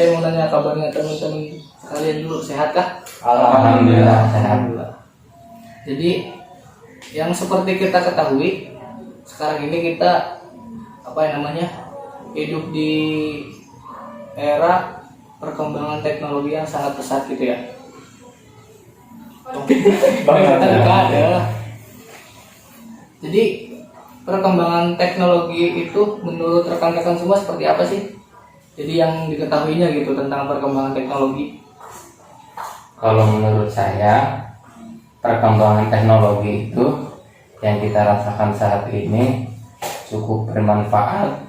saya mau nanya kabarnya teman-teman sekalian dulu, sehat kah? Alhamdulillah sehat. Jadi yang seperti kita ketahui sekarang ini kita hidup di era perkembangan teknologi yang sangat pesat gitu ya. Jadi perkembangan teknologi itu menurut rekan-rekan semua seperti apa sih? Jadi yang diketahuinya gitu tentang perkembangan teknologi. Kalau menurut saya perkembangan teknologi itu yang kita rasakan saat ini cukup bermanfaat,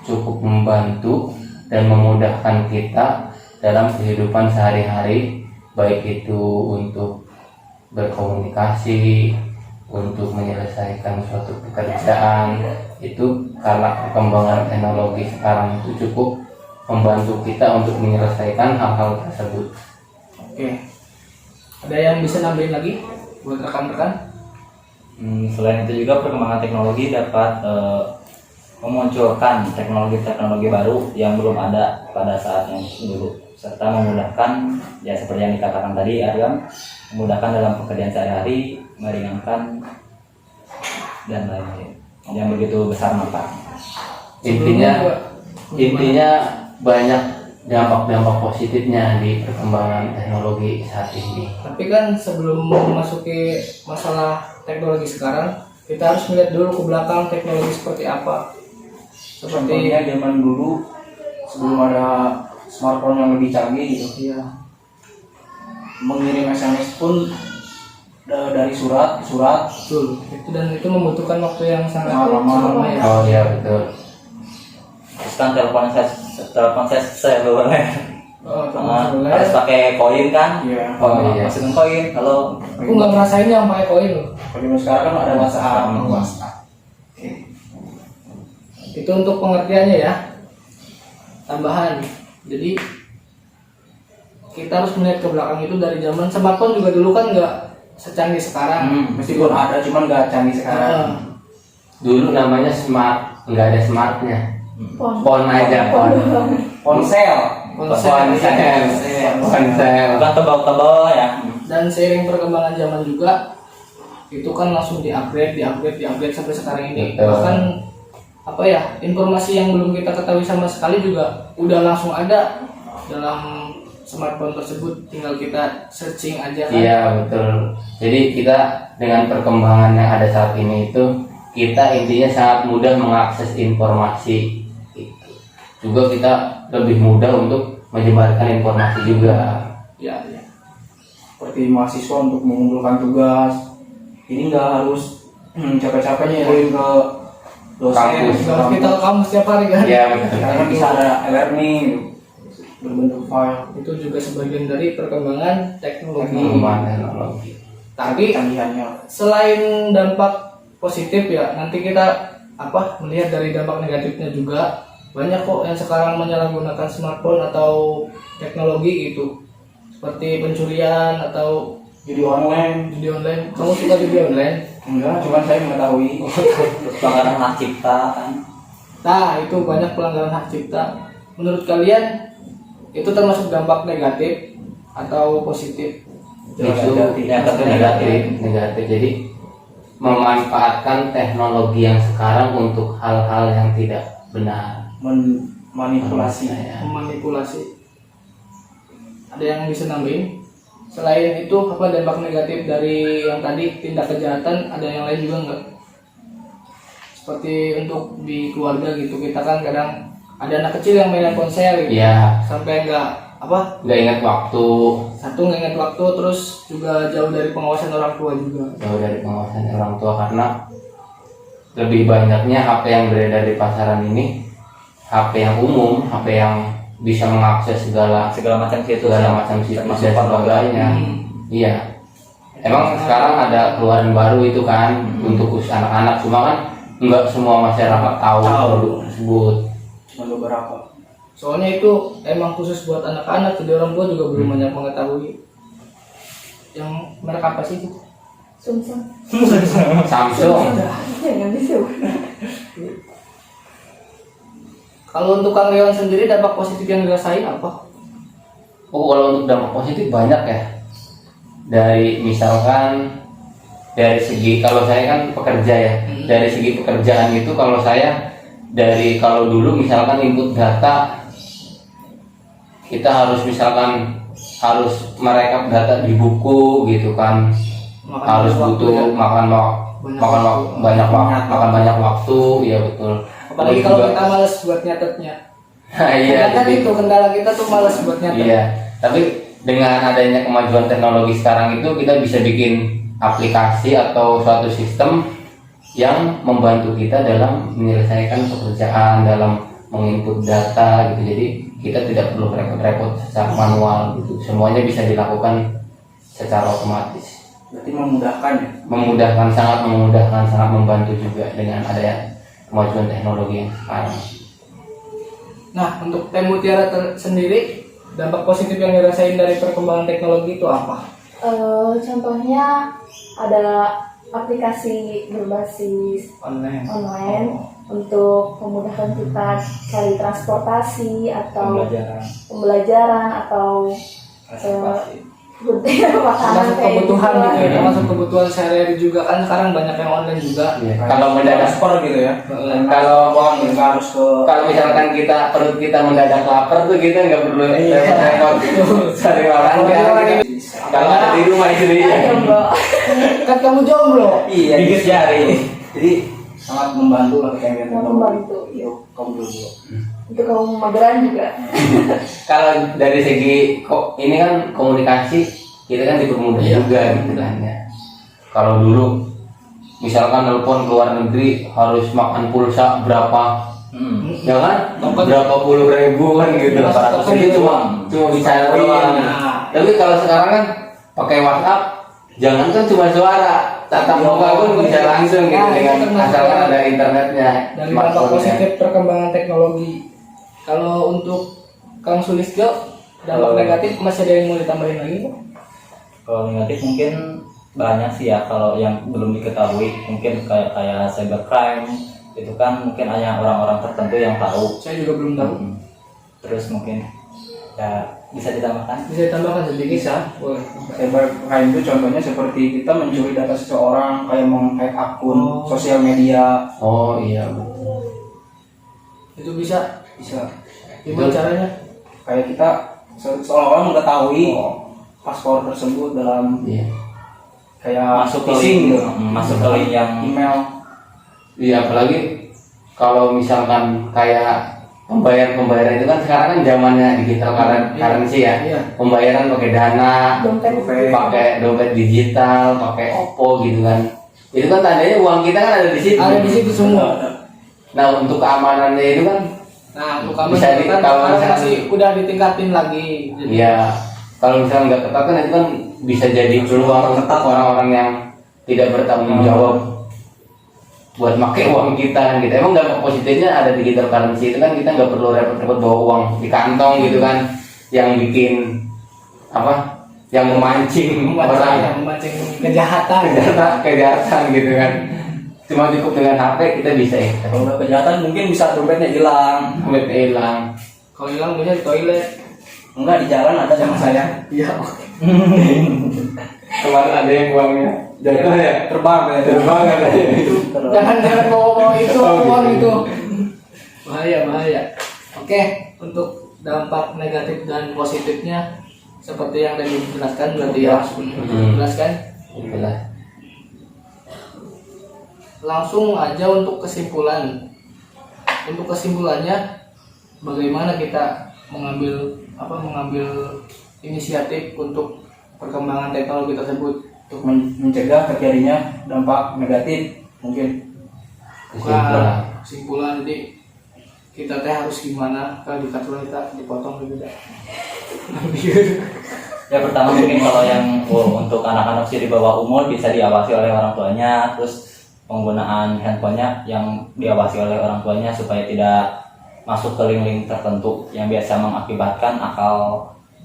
cukup membantu dan memudahkan kita dalam kehidupan sehari-hari, baik itu untuk berkomunikasi, untuk menyelesaikan suatu pekerjaan. Itu karena perkembangan teknologi sekarang itu cukup membantu kita untuk menyelesaikan hal-hal tersebut. Oke. Ada yang bisa nambahin lagi buat rekan-rekan? Selain itu juga perkembangan teknologi dapat memunculkan teknologi-teknologi baru yang belum ada pada saat yang dulu, serta memudahkan, ya seperti yang dikatakan tadi Aryan, memudahkan dalam pekerjaan sehari-hari, meringankan dan lain-lain yang begitu besar manfaatnya. Intinya banyak dampak-dampak positifnya di perkembangan teknologi saat ini. Tapi kan sebelum memasuki masalah teknologi sekarang, kita harus melihat dulu ke belakang teknologi seperti apa. Seperti Contohnya zaman dulu sebelum ada smartphone yang lebih canggih gitu, ya, mengirim SMS pun dari surat ke surat betul. Itu membutuhkan waktu yang sangat lama ya. Oh iya betul. Terus kan telepon seluler harus pakai koin kan? Iya. Oh iya. Masukin koin. Kalau Aku nggak ngerasain yang pakai koin loh. Kalau sekarang kan ada WhatsApp. Itu untuk pengertiannya ya. Tambahan. Jadi kita harus melihat ke belakang itu dari zaman smartphone juga dulu kan nggak secanggih sekarang. Meskipun ada, cuman nggak canggih sekarang. Dulu namanya smart, nggak ada smartnya. Phone aja, Ponsel. ponsel. bukan tebal-tebal ya. Dan seiring perkembangan zaman juga itu kan langsung diupgrade sampai sekarang ini. Betul. Bahkan informasi yang belum kita ketahui sama sekali juga udah langsung ada dalam smartphone tersebut, tinggal kita searching aja kan. Iya betul. Jadi kita dengan perkembangan yang ada saat ini itu kita intinya sangat mudah mengakses informasi. Juga kita lebih mudah untuk menyebarkan informasi juga. Ya. Seperti mahasiswa untuk mengumpulkan tugas, ini nggak harus capek-capeknya kirim ke dosen. Kampus. Kalau kita ke kampus setiap hari kan. Iya betul. Karena bisa ada e-learning berbentuk file. Itu juga sebagian dari perkembangan teknologi. Perkembangan teknologi. Tapi Canggihannya. selain dampak positif ya, nanti kita melihat dari dampak negatifnya juga. Banyak kok yang sekarang menyalahgunakan smartphone atau teknologi itu, seperti pencurian atau Judi online. Kamu suka judi online? Enggak, cuman saya mengetahui. Pelanggaran hak cipta kan. Nah, itu banyak pelanggaran hak cipta. Menurut kalian itu termasuk dampak negatif atau positif? Itu yang tentu negatif. Jadi memanfaatkan teknologi yang sekarang untuk hal-hal yang tidak benar. Manipulasi. Memanipulasi. Ada yang bisa nambahin? Selain itu dampak negatif dari yang tadi tindak kejahatan, ada yang lain juga nggak? Seperti untuk di keluarga gitu, kita kan kadang ada anak kecil yang mainan ponsel gitu. Iya. Sampai nggak ingat waktu. Satu nggak ingat waktu, terus juga jauh dari pengawasan orang tua juga. Jauh dari pengawasan orang tua karena lebih banyaknya HP yang beredar di pasaran ini HP yang umum, HP yang bisa mengakses segala macam situs dan sebagainya. Iya. Emang sekarang ada keluaran baru itu kan untuk khusus anak-anak, cuma kan nggak semua masyarakat tahu produk tersebut. Cuma beberapa. Soalnya itu emang khusus buat anak-anak, jadi orang tua juga belum banyak mengetahui. Yang merek apa sih itu? Samsung. Samsung. Jangan bisa. Kalau untuk Kang Riwan sendiri dampak positif yang dirasain apa? Oh, kalau untuk dampak positif banyak ya. Dari misalkan dari segi, kalau saya kan pekerja ya, dari segi pekerjaan itu kalau saya dari, kalau dulu misalkan input data kita harus misalkan harus merekap data di buku gitu kan, harus butuh makan banyak waktu, ya betul. Apalagi Terus kalau juga- kita males buat nyatetnya. iya, Kan jadi- itu kendala kita tuh males buat nyatet. Iya, tapi dengan adanya kemajuan teknologi sekarang itu kita bisa bikin aplikasi atau suatu sistem yang membantu kita dalam menyelesaikan pekerjaan, dalam menginput data gitu. Jadi kita tidak perlu repot-repot secara manual gitu. Semuanya bisa dilakukan secara otomatis. Berarti memudahkan ya. Memudahkan, sangat membantu juga dengan adanya kemajuan teknologi yang sekarang. Nah, untuk Teh Mutiara sendiri, dampak positif yang dirasain dari perkembangan teknologi itu apa? Contohnya ada aplikasi berbasis Online. online untuk memudahkan kita cari transportasi atau pembelajaran atau makanan Termasuk kayak kebutuhan gitu. gitu ya, termasuk kebutuhan sehari-hari juga kan sekarang banyak yang online juga. Iya. Kalau mendadak, transfer gitu ya. kalau Uang nggak harus ke kalau misalkan perut kita mendadak lapar tuh kita nggak perlu repot-repot cari makan kan. Kalau ada di rumah istri. Jomblo. Kan kamu jomblo. iya Gigit jari. jadi sangat membantu lah kekayaan Sangat membantu, iya. untuk kaum dulu. Untuk kaum mageran juga. Kalau dari segi kok ini kan komunikasi kita kan dipermudah Iya. juga gitu kan ya. Kalau dulu misalkan telepon ke luar negeri harus makan pulsa berapa, ya kan? Berapa puluh ribu kan gitu. Jadi cuma bicara doang. Nah. Tapi kalau sekarang kan pakai WhatsApp, jangan kan cuma suara, tatap muka pun bisa langsung gitu Nah, itu dengan termasuk asalkan ada internetnya. Dari dampak smartphone-nya. positif perkembangan teknologi. Kalau untuk Kang Sulistyo, dampak negatif masih ada yang mau ditambahin lagi Pak? Kalau negatif mungkin banyak sih ya, kalau yang belum diketahui mungkin kayak cybercrime itu kan mungkin hanya orang-orang tertentu yang tahu. Saya juga belum tahu. Terus mungkin ya bisa ditambahkan. Bisa ditambahkan sedikit ya? Boleh. Cybercrime itu contohnya seperti kita mencuri data seseorang, kayak menghack akun Oh. sosial media. Oh iya betul. Itu bisa. Gimana Itu- caranya? Kayak kita seolah-olah mengetahui paspor tersebut dalam Iya. kayak Masuk ke phishing link, gitu. masuk ke link yang Email. Iya, apalagi kalau misalkan kayak pembayaran itu kan sekarang kan zamannya digital currency ya. Iya. Pembayaran pakai Dana, Dompet. pakai dompet digital, pakai Oppo gitu kan. Itu kan tandanya uang kita kan ada di situ. Ada di situ semua. Nah, untuk keamanannya itu kan Nah, untuk kami Bisa kan kalau sekarang misalkan- masih udah ditingkatin lagi. Jadi, ya kalau misalnya nggak ketat kan itu kan bisa jadi peluang untuk orang-orang yang tidak bertanggung jawab buat pakai uang kita kan gitu. Emang dampak positifnya ada digital currency itu kan kita nggak perlu repot-repot bawa uang di kantong gitu kan, yang bikin apa, yang memancing orang memancing kejahatan. kejahatan gitu kan. Cuma cukup dengan HP kita bisa ya, Kalau udah kejahatan mungkin bisa dompetnya hilang. duit hilang. Kalau hilang bisa di toilet. Enggak, di jalan ada sama saya. Iya. Kemarin ada yang uangnya jatuh ya, Terbang ya. terbang katanya itu. Jangan bawa itu uang itu. Bahaya. Oke, untuk dampak negatif dan positifnya seperti yang tadi dijelaskan berarti ya. Dijelaskan. Itulah. Langsung aja untuk kesimpulan. Untuk kesimpulannya, bagaimana kita mengambil inisiatif untuk perkembangan teknologi tersebut. Untuk mencegah terjadinya dampak negatif mungkin. Kesimpulan jadi kita teh harus gimana, kalau dikatakan kita dipotong gitu dah. ya pertama mungkin kalau yang untuk anak-anak usia di bawah umur bisa diawasi oleh orang tuanya, terus penggunaan handphonenya yang diawasi oleh orang tuanya supaya tidak masuk ke link-link tertentu yang biasa mengakibatkan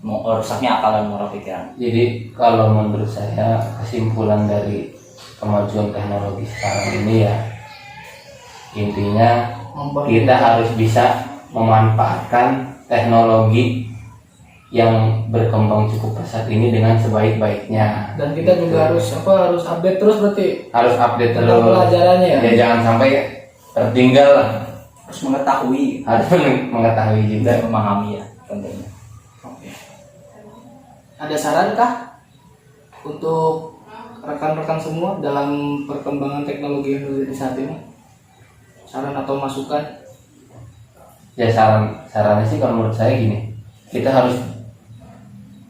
rusaknya akal dan moral pikiran. Jadi kalau menurut saya kesimpulan dari kemajuan teknologi sekarang ini ya, intinya kita harus bisa memanfaatkan teknologi yang berkembang cukup pesat ini dengan sebaik-baiknya. Dan kita juga harus update terus berarti Harus update tentang terus. pelajarannya ya. Ya jangan sampai tertinggal lah. Harus mengetahui. Harus mengetahui juga. Dan memahami ya tentunya. Ada saran kah untuk rekan-rekan semua dalam perkembangan teknologi yang terjadi saat ini? Saran atau masukan? Ya sarannya sih kalau menurut saya gini, kita harus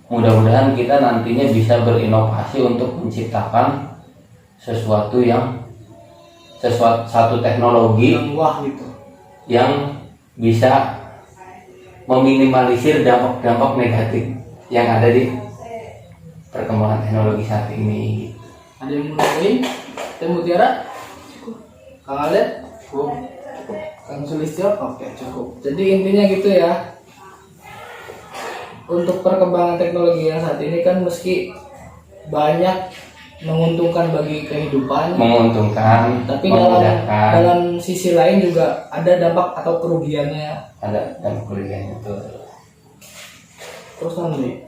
mudah-mudahan kita nantinya bisa berinovasi untuk menciptakan satu teknologi Yang wah gitu. yang bisa meminimalisir dampak-dampak negatif yang ada di perkembangan teknologi saat ini. Ada yang mau nambahin? Teh Mutiara? Kang Aled? Cukup. Kang Sulistyo? Oke, cukup. Jadi intinya gitu ya. Untuk perkembangan teknologi yang saat ini kan meski banyak menguntungkan bagi kehidupan, Menguntungkan, tapi memudahkan, dalam sisi lain juga ada dampak atau kerugiannya. ada dampak kerugian itu. Terus nanti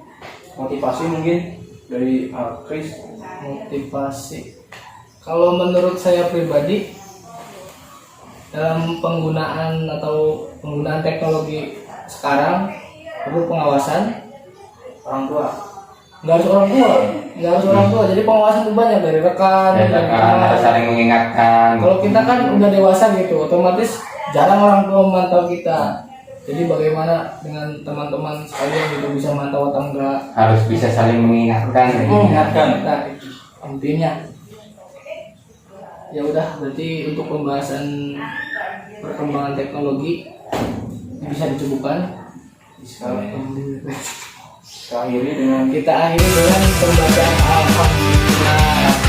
Motivasi mungkin dari Chris. motivasi. Kalau menurut saya pribadi dalam penggunaan teknologi sekarang perlu pengawasan Orang tua. nggak harus orang tua jadi pengawasan itu banyak dari rekan Ya, dari kan teman. harus saling mengingatkan. Kalau kita kan udah dewasa gitu otomatis jarang orang tua memantau kita, jadi bagaimana dengan teman-teman sekalian gitu bisa mantau atau enggak. Harus bisa saling mengingatkan. Nah, itu intinya. Ya udah, berarti untuk pembahasan perkembangan teknologi bisa dicukupkan. Kita akhiri dengan Kita akhiri dengan pembacaan alhamdulillah.